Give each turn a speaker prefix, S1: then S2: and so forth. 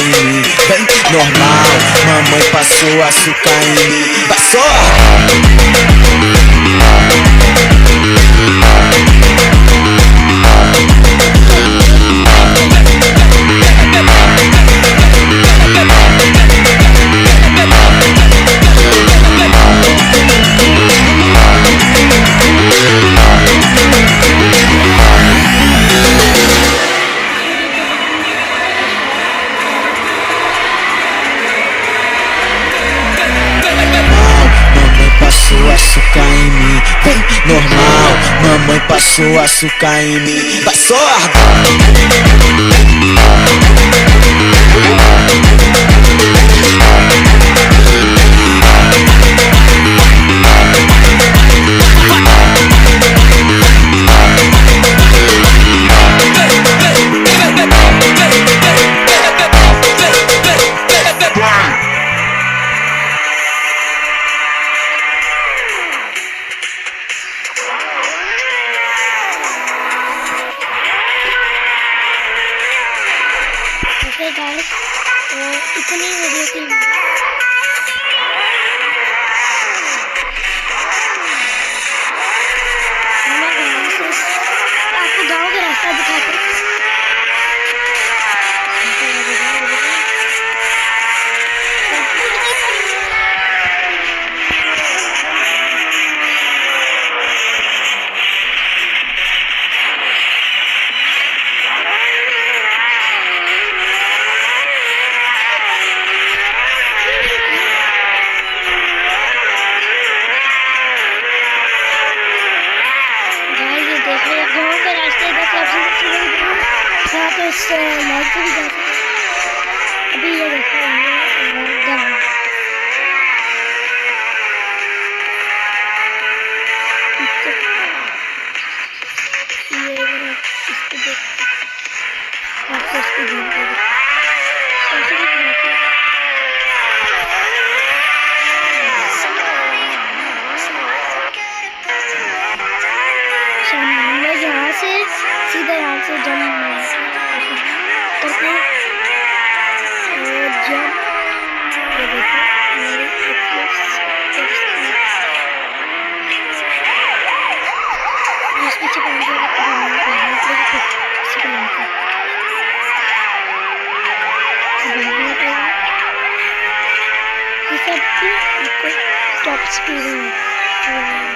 S1: em mim, bem normal. Mamãe passou açúcar em mim. Passou! Passou açúcar em mim, bem normal. Mamãe passou açúcar em mim. Passou!
S2: Okay guys, तो इतनी video थी। आपको गाँव का रास्ता दिखाते हैं। तो लाइट से भी जा सकते हैं। अभी ये देखो गाँव इसको देखो, आपको इसको यहाँ से सीधा यहाँ से जम करते हैं और जब ये देखो मेरे पीछे ये सब भी आपको टॉप स्पीड में